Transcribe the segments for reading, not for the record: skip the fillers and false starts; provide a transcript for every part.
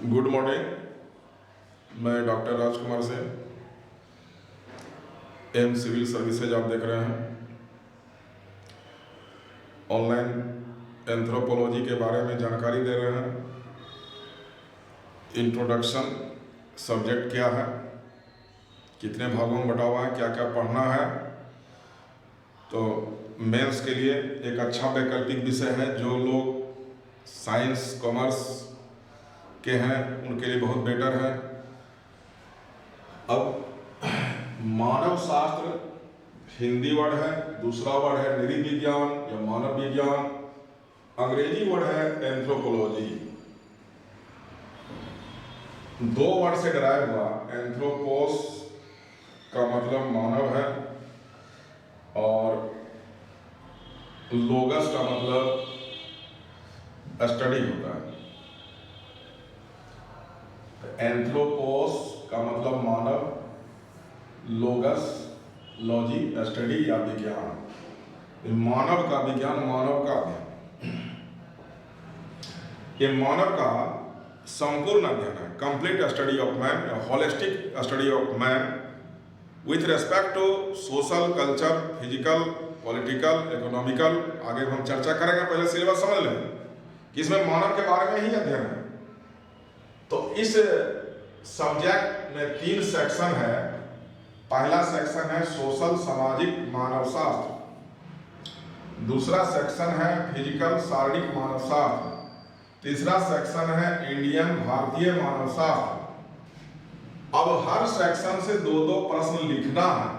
Good morning. मैं doctor राजकुमार से am civil services आप देख रहे हैं। ऑनलाइन एंथ्रोपोलॉजी के बारे में जानकारी दे रहे हैं। इंट्रोडक्शन, सब्जेक्ट क्या है, कितने भागों में बटा हुआ है, क्या क्या पढ़ना है। तो मेंस के लिए एक अच्छा वैकल्पिक विषय है। जो लोग साइंस कॉमर्स के हैं उनके लिए बहुत बेटर है। अब मानव शास्त्र हिंदी वर्ड है, दूसरा वर्ड है नृविज्ञान या मानव विज्ञान, अंग्रेजी वर्ड है एंथ्रोपोलॉजी। दो वर्ड से डराइव हुआ। एंथ्रोपोस का मतलब मानव है और लोगस का मतलब स्टडी होता है। एंथ्रोपोस का मतलब मानव, लोगस लॉजी स्टडी या विज्ञान। मानव का विज्ञान, मानव का अध्ययन। ये मानव का संपूर्ण अध्ययन है। Complete study of man, holistic study of man with respect to social, culture, physical, political, economical. आगे हम चर्चा करेंगे, पहले सिलेबस समझ लें कि इसमें मानव के बारे में ही अध्ययन है। तो इस सब्जेक्ट में 3 सेक्शन है। पहला सेक्शन है सोशल, सामाजिक मानवशास्त्र। दूसरा सेक्शन है फिजिकल, शारीरिक मानवशास्त्र। तीसरा सेक्शन है इंडियन, भारतीय मानवशास्त्र। अब हर सेक्शन से 2-2 प्रश्न लिखना है।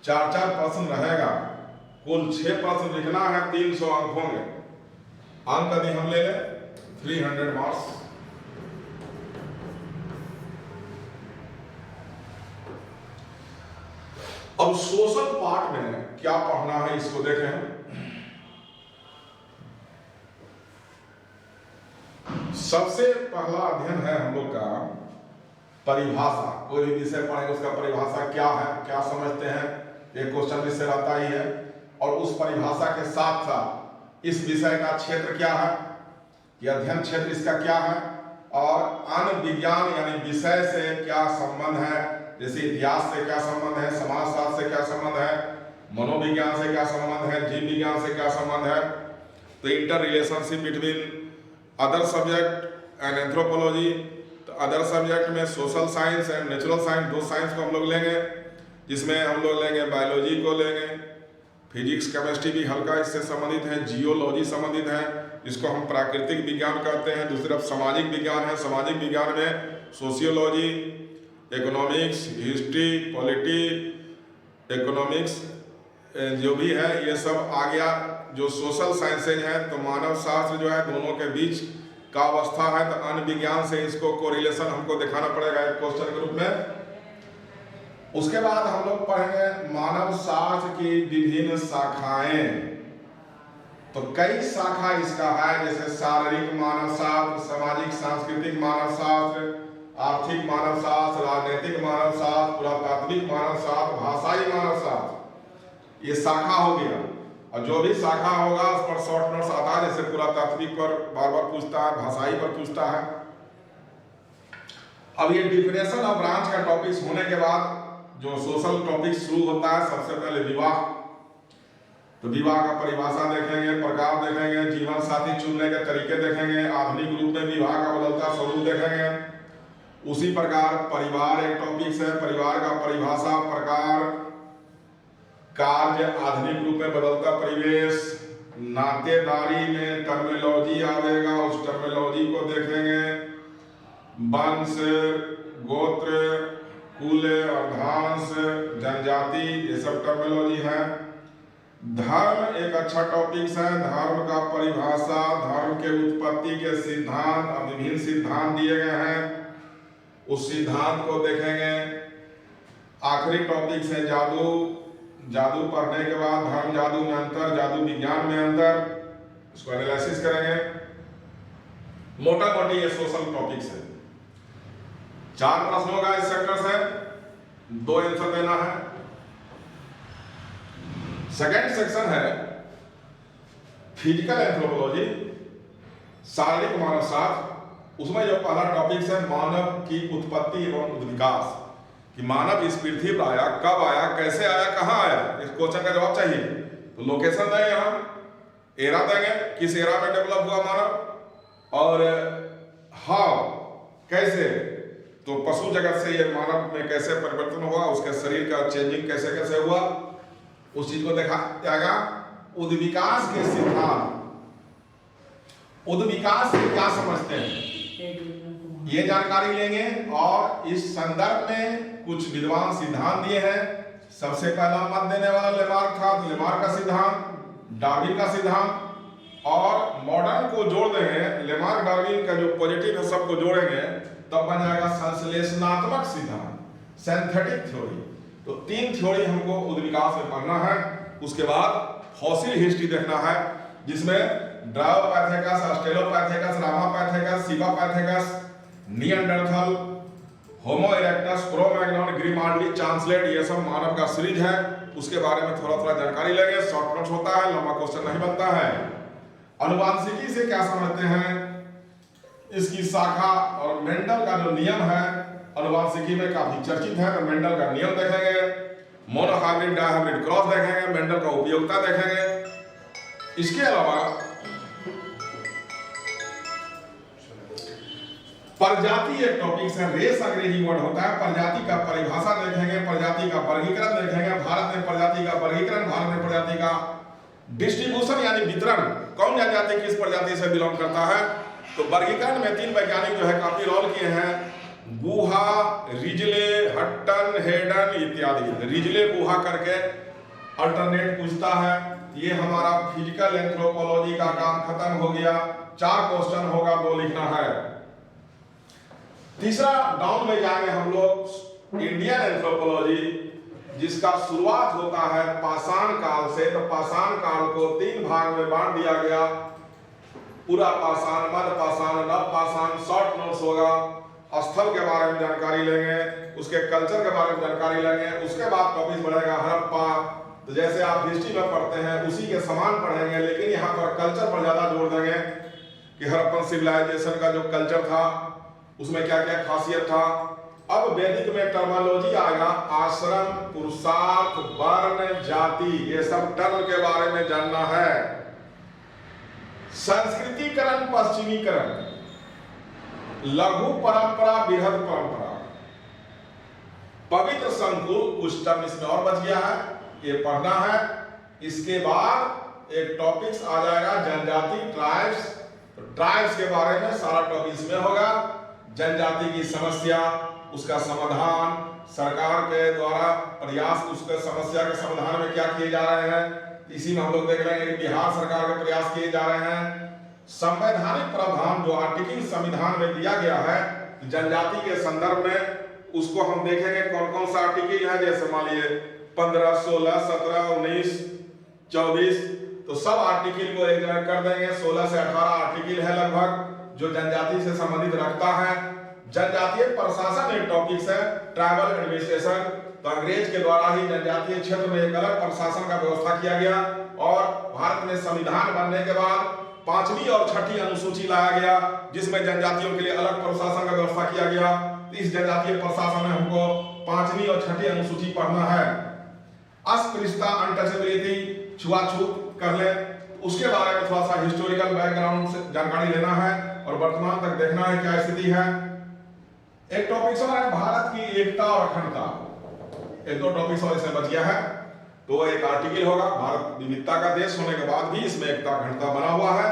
4-4 प्रश्न रहेगा। कुल 6 प्रश्न लिखना है। 300 अंक होंगे। अंक यदि हम ले लें 300 मार्क्स। अब सोशल पार्ट में क्या पढ़ना है इसको देखें। सबसे पहला अध्ययन है हम लोग का परिभाषा। कोई भी विषय पढ़ेंगे उसका परिभाषा क्या है, क्या समझते हैं, एक क्वेश्चन विषय रहता ही है। और उस परिभाषा के साथ साथ इस विषय का क्षेत्र क्या है, यह अध्ययन क्षेत्र इसका क्या है, और अन्य विज्ञान यानी विषय से क्या संबंध है। जैसे इतिहास से क्या संबंध है, समाजशास्त्र से क्या संबंध है, मनोविज्ञान से क्या संबंध है, जीव विज्ञान से क्या संबंध है। तो inter relationship between other subject and anthropology. तो अदर सब्जेक्ट में social science and natural science, 2 science को हम लोग लेंगे, जिसमें हम लोग लेंगे बायोलॉजी को लेंगे, फिजिक्स केमिस्ट्री भी हल्का इससे संबंधित है, जियोलॉजी संबंधित है, जिसको हम प्राकृतिक विज्ञान कहते हैं। दूसरी तरफ सामाजिक विज्ञान है। सामाजिक विज्ञान में sociology, economics, history, polity, economics जो भी है ये सब आ गया। जो सोशल साइंसेज है तो मानव शास्त्र जो है दोनों के बीच का अवस्था है। तो अन्य विज्ञान से इसको कोरिलेशन हमको दिखाना पड़ेगा एक क्वेश्चन के रूप में। उसके बाद हम लोग पढ़ेंगे मानव शास्त्र की विभिन्न शाखाएं। तो कई शाखा इसका है, जैसे शारीरिक मानव शास्त्र, सामाजिक सांस्कृतिक मानव शास्त्र, आर्थिक मानव शास्त्र, राजनीतिक मानव शास्त्र, पुरातात्विक मानव शास्त्र, भाषाई मानव शास्त्र। ये शाखा हो गया। और जो भी शाखा होगा उस पर शॉर्ट नोट्स आता है। जैसे पुरातात्विक पर बार बार पूछता है, भाषाई पर पूछता है। अब ये डिफिनेशन ऑफ ब्रांच का टॉपिक होने के बाद जो सोशल टॉपिक शुरू होता है, सबसे पहले विवाह। तो विवाह का परिभाषा देखेंगे, प्रकार देखेंगे, जीवन साथी चुनने के तरीके देखेंगे, आधुनिक रूप में विवाह का बदलता स्वरूप देखेंगे। उसी प्रकार परिवार एक टॉपिक है। परिवार का परिभाषा, प्रकार, कार्य, आधुनिक रूप में बदलता परिवेश, नातेदारी में टर्मिनोलॉजी आवेगा, उस टर्मिनोलॉजी को देखेंगे। वंश, गोत्र, कुल, अर्धांश, जनजाति, ये सब टर्मिनोलॉजी है। धर्म एक अच्छा टॉपिक है। धर्म का परिभाषा, धर्म के उत्पत्ति के सिद्धांत, विभिन्न सिद्धांत दिए गए हैं, उस सिद्धांत को देखेंगे। आखिरी टॉपिक है जादू। जादू पढ़ने के बाद धर्म जादू में अंतर, जादू विज्ञान में अंतर, इसको एनालिसिस करेंगे। मोटा मोटी ये सोशल टॉपिक्स है। 4 प्रश्नों का इस सेक्टर से 2 आंसर देना है। सेकेंड सेक्शन है फिजिकल एंथ्रोपोलॉजी, शारीरिक मानवशास्त्र। उसमें जो पहला टॉपिक है मानव की उत्पत्ति एवं विकास, कि मानव इस पृथ्वी पर आया, कब आया, कैसे आया, कहाँ आया, इस क्वेश्चन का जवाब चाहिए। तो लोकेशन देंगे हम, एरा देंगे, किस एरा में डेवलप हुआ मानव, और हाउ कैसे, तो पशु जगत से ये मानव में कैसे परिवर्तन हुआ, उसके शरीर का चेंजिंग कैसे कैसे हुआ, उस चीज को देखा जाएगा। उद्विकास के सिद्धांत, उद्विकास से क्या समझते हैं ये जानकारी लेंगे, और इस संदर्भ में कुछ विद्वान सिद्धांत दिए हैं। सबसे पहला मत देने वाला लेमार्क था, तो लेमार्क का सिद्धांत, डार्विन का सिद्धांत, और मॉडर्न को जोड़ देंगे, लेमार्क डार्विन का जो पॉजिटिव है सबको जोड़ेंगे, तब बन जाएगा संश्लेषणात्मक सिद्धांत, सिंथेटिक थ्योरी। तो 3 थ्योरी हमको उद्विकास में पढ़ना है। उसके बाद फॉसिल हिस्ट्री देखना है, जिसमें ड्रायोपैथेकस, ऑस्ट्रेलोपैथेकस, रामापैथेकस, सिबापैथेकस, निएंडरथल, होमो इरेक्टस, क्रो-मैग्नन, ग्रिमाल्डी, चांसलेट, ये सब मानव का सीरीज है। उसके बारे में थोड़ा थोड़ा जानकारी लेंगे। शॉर्ट नोट्स होता है, लंबा क्वेश्चन नहीं बनता है। अनुवांशिकी से क्या समझते हैं, इसकी शाखा, और मेंडल का जो नियम है अनुवांशिकी में काफी चर्चित है, तो मेंडल का नियम देखेंगे, मोनोहाइब्रिड डायहाइब्रिड क्रॉस देखेंगे, मेंडल का उपयोगिता देखेंगे। इसके अलावा प्रजाति एक टॉपिक है, रेस अंग्रेजी वर्ड होता है, प्रजाति का परिभाषा देखेंगे, प्रजाति का वर्गीकरण देखेंगे, भारत में प्रजाति का वर्गीकरण, भारत में प्रजाति का डिस्ट्रीब्यूशन यानी वितरण, कौन जनजाति किस प्रजाति से बिलोंग करता है। तो वर्गीकरण में 3 वैज्ञानिक जो है काफी रोल किए हैं, गुहा, रिजले, हट्टन, हेडन इत्यादि। रिजले गुहा करके अल्टरनेट पूछता है। ये हमारा फिजिकल एंथ्रोपोलॉजी का काम खत्म हो गया। 4 क्वेश्चन होगा, 2 लिखना है। तीसरा डाउन में जाएंगे हम लोग इंडियन एंथ्रोपोलॉजी, जिसका शुरुआत होता है पाषाण काल से। तो पाषाण काल को 3 भाग में बांट दिया गया, पूरा पाषाण, मध्य पाषाण, नव पाषाण। शॉर्ट नोट्स होगा, स्थल के बारे में जानकारी लेंगे, उसके कल्चर के बारे में जानकारी लेंगे। उसके बाद टॉपिक बढ़ेगा हड़प्पा। तो जैसे आप हिस्ट्री में पढ़ते हैं उसी के समान पढ़ेंगे, लेकिन यहाँ पर कल्चर पर ज्यादा जोर देंगे कि हड़प्पन सिविलाइजेशन का जो कल्चर था उसमें क्या क्या खासियत था। अब वैदिक में टर्मिनोलॉजी आएगा, आश्रम, पुरुषार्थ, वर्ण, जाति, ये सब टर्म के बारे में जानना है। संस्कृतिकरण, पश्चिमीकरण, लघु परंपरा, बृहद परंपरा, पवित्र संकुल, कुछ टर्म इसमें और बच गया है, ये पढ़ना है। इसके बाद एक टॉपिक्स आ जाएगा जनजाति, ट्राइब्स। ट्राइब्स के बारे में सारा टॉपिक इसमें होगा। जनजाति की समस्या, उसका समाधान, सरकार के द्वारा प्रयास, उसके समस्या के समाधान में क्या किए जा रहे हैं, इसी में हम लोग देख लेंगे कि बिहार सरकार के प्रयास किए जा रहे हैं। संवैधानिक प्रावधान जो आर्टिकल संविधान में दिया गया है जनजाति के संदर्भ में, उसको हम देखेंगे कौन कौन सा आर्टिकल है। जैसे मान लीजिए 15, 16, 17, 19, 24, तो सब आर्टिकल को एक जगह कर देंगे। 16 से 18 आर्टिकल है लगभग जो जनजाति से संबंधित रखता है। जनजातीय प्रशासन एक टॉपिक है, ट्राइबल एडमिनिस्ट्रेशन। तो अंग्रेज के द्वारा ही जनजातीय क्षेत्र में एक अलग प्रशासन का व्यवस्था किया गया, और भारत में संविधान बनने के बाद 5वीं और 6ठी अनुसूची लाया गया, जिसमें जनजातियों के लिए अलग प्रशासन का व्यवस्था किया गया। इस जनजातीय प्रशासन में हमको 5वीं और 6ठी अनुसूची पढ़ना है। अस्पृश्यता, अनटचेबिलिटी, छुआछूत कर ले, उसके बारे में थोड़ा सा हिस्टोरिकल बैकग्राउंड से जानकारी लेना है, और वर्तमान तक देखना है क्या स्थिति है। एक टॉपिक और है भारत की एकता और अखंडता। 1-2 टॉपिक्स और इसमें बच गया है। तो एक आर्टिकल होगा, भारत विविधता का देश होने के बाद भी इसमें एकता अखंडता बना हुआ है।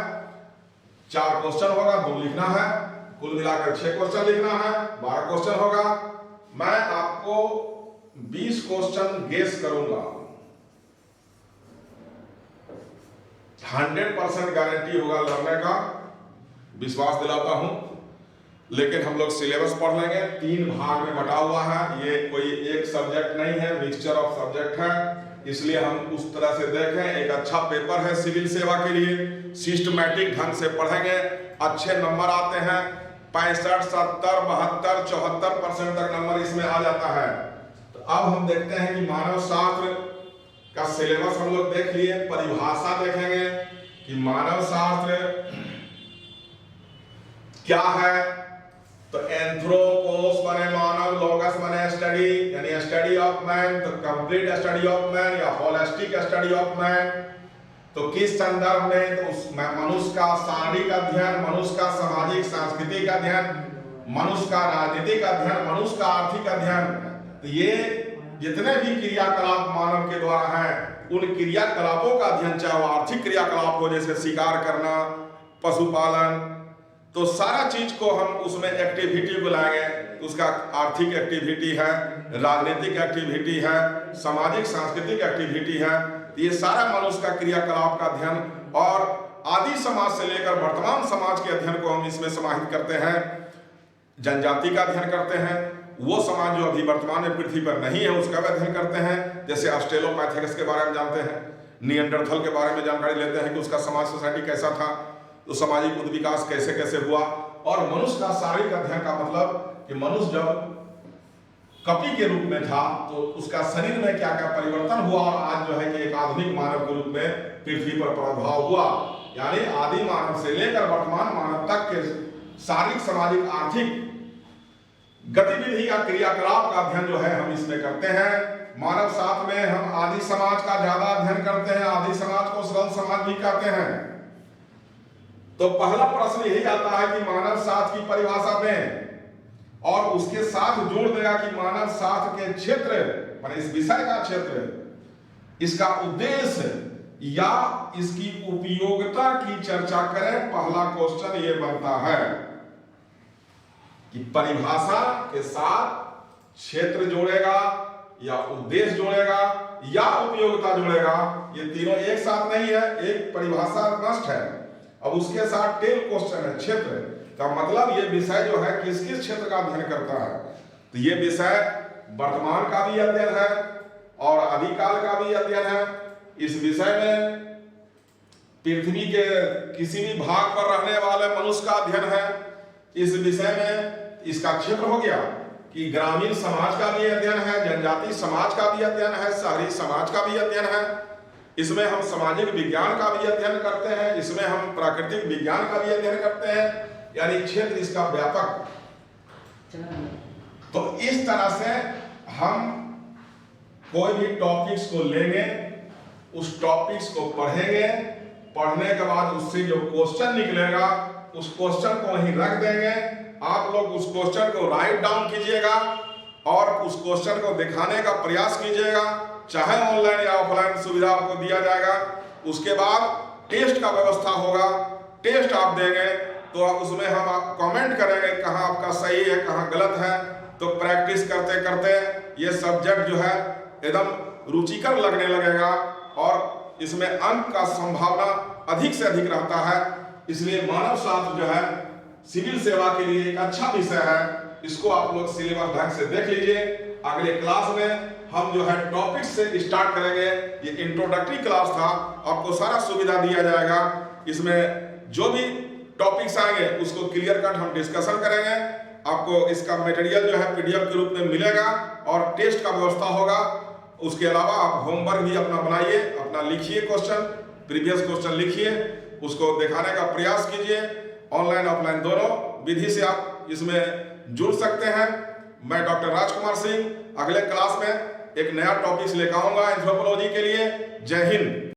4 क्वेश्चन होगा, 2 लिखना है। कुल मिलाकर 6 क्वेश्चन लिखना है, 12 क्वेश्चन होगा। मैं आपको 20 क्वेश्चन गेस करूंगा, 100% गारंटी होगा लड़ने का, विश्वास दिलाता हूं। लेकिन हम लोग सिलेबस पढ़ लेंगे, 3 भाग में बटा हुआ है। ये कोई एक सब्जेक्ट नहीं है, मिक्सचर ऑफ सब्जेक्ट है, इसलिए हम उस तरह से देखें। एक अच्छा पेपर है सिविल सेवा के लिए, सिस्टमैटिक ढंग से पढ़ेंगे, अच्छे नंबर आते हैं। 65, 70, 72, 74% तक नंबर इसमें आ जाता है। तो अब हम देखते हैं कि मानव शास्त्र का सिलेबस हम लोग देख लिए। परिभाषा देखेंगे कि मानव शास्त्र क्या है? तो एंथ्रोपोस माने मानव, लोगस माने स्टडी, यानी स्टडी ऑफ मैन, तो कंप्लीट स्टडी ऑफ मैन या होलिस्टिक स्टडी ऑफ मैन। तो किस संदर्भ में? तो उस मनुष्य का शारीरिक अध्ययन, मनुष्य का सामाजिक सांस्कृतिक अध्ययन, मनुष्य का राजनीतिक अध्ययन, मनुष्य का आर्थिक अध्ययन। तो ये जितने भी क्रियाकलाप मानव के द्वारा हैं, उन क्रियाकलापों का अध्ययन, चाहे वो आर्थिक क्रियाकलाप हो जैसे शिकार करना, पशुपालन, तो सारा चीज को हम उसमें एक्टिविटी बुलाएंगे। तो उसका आर्थिक एक्टिविटी है, राजनीतिक एक्टिविटी है, सामाजिक सांस्कृतिक एक्टिविटी है। तो ये सारा मनुष्य का क्रियाकलाप का अध्ययन और आदि समाज से लेकर वर्तमान समाज के अध्ययन को हम इसमें समाहित करते हैं। जनजाति का अध्ययन करते हैं, वो समाज जो अभी वर्तमान में पृथ्वी पर नहीं है उसका भी अध्ययन करते हैं। जैसे ऑस्ट्रेलोपैथेकस के बारे में जानते हैं, निएंडरथल के बारे में जानकारी लेते हैं कि उसका समाज सोसाइटी कैसा था, तो सामाजिक उद्विकास कैसे कैसे हुआ। और मनुष्य का शारीरिक अध्ययन का मतलब कि मनुष्य जब कपि के रूप में था तो उसका शरीर में क्या क्या परिवर्तन हुआ, और आज जो है कि एक आधुनिक मानव के रूप में पृथ्वी पर प्रभाव हुआ। यानी आदि मानव से लेकर वर्तमान मानव तक के शारीरिक, सामाजिक, आर्थिक गतिविधि या क्रियाकलाप का अध्ययन जो है हम इसमें करते हैं। मानव साथ में हम आदि समाज का ज्यादा अध्ययन करते हैं, आदि समाज को सरल समाज भी कहते हैं। तो पहला प्रश्न यही आता है कि मानव शास्त्र की परिभाषा दें, और उसके साथ जोड़ देगा कि मानव शास्त्र के क्षेत्र, माने इस विषय का क्षेत्र, इसका उद्देश्य या इसकी उपयोगिता की चर्चा करें। पहला क्वेश्चन ये बनता है कि परिभाषा के साथ क्षेत्र जोड़ेगा या उद्देश्य जोड़ेगा या उपयोगिता जोड़ेगा। ये तीनों एक साथ नहीं है, एक परिभाषा मस्ट है। अब उसके साथ टेल क्वेश्चन है, क्षेत्र का मतलब ये विषय जो है किस किस क्षेत्र का अध्ययन करता है। तो ये विषय वर्तमान का भी अध्ययन है और आदिकाल का भी अध्ययन है। इस विषय में पृथ्वी के किसी भी भाग पर रहने वाले मनुष्य का अध्ययन है। इस विषय में इसका क्षेत्र हो गया कि ग्रामीण समाज का भी अध्ययन है, जनजाति समाज का भी अध्ययन है, शहरी समाज का भी अध्ययन है। इसमें हम सामाजिक विज्ञान का भी अध्ययन करते हैं, इसमें हम प्राकृतिक विज्ञान का भी अध्ययन करते हैं। यानी क्षेत्र इसका व्यापक। तो इस तरह से हम कोई भी टॉपिक्स को लेंगे, उस टॉपिक्स को पढ़ेंगे, पढ़ने के बाद उससे जो क्वेश्चन निकलेगा उस क्वेश्चन को वहीं रख देंगे। आप लोग उस क्वेश्चन को राइट डाउन कीजिएगा और उस क्वेश्चन को दिखाने का प्रयास कीजिएगा, चाहे ऑनलाइन या ऑफलाइन सुविधा आपको दिया जाएगा। उसके बाद टेस्ट का व्यवस्था होगा, टेस्ट आप देंगे तो उसमें हम कमेंट करेंगे कहाँ आपका सही है कहाँ गलत है। तो प्रैक्टिस करते करते ये सब्जेक्ट जो है एकदम रुचिकर लगने लगेगा और इसमें अंक का संभावना अधिक से अधिक रहता है। इसलिए मानव शास्त्र जो है सिविल सेवा के लिए एक अच्छा विषय है। इसको आप लोग सिलेबस ढंग से देख लीजिए। अगले क्लास में हम जो है टॉपिक से स्टार्ट करेंगे। ये इंट्रोडक्टरी क्लास था, आपको सारा सुविधा दिया जाएगा। इसमें जो भी टॉपिक्स आएंगे उसको क्लियर कट हम डिस्कशन करेंगे। आपको इसका मटेरियल जो है पीडीएफ के रूप में मिलेगा और टेस्ट का व्यवस्था होगा। उसके अलावा आप होमवर्क भी अपना बनाइए, अपना लिखिए, क्वेश्चन प्रीवियस क्वेश्चन लिखिए, उसको दिखाने का प्रयास कीजिए। ऑनलाइन ऑफलाइन दोनों विधि से आप इसमें जुड़ सकते हैं। मैं डॉक्टर राजकुमार सिंह अगले क्लास में एक नया टॉपिक लेकर आऊंगा एंथ्रोपोलॉजी के लिए। जय हिंद।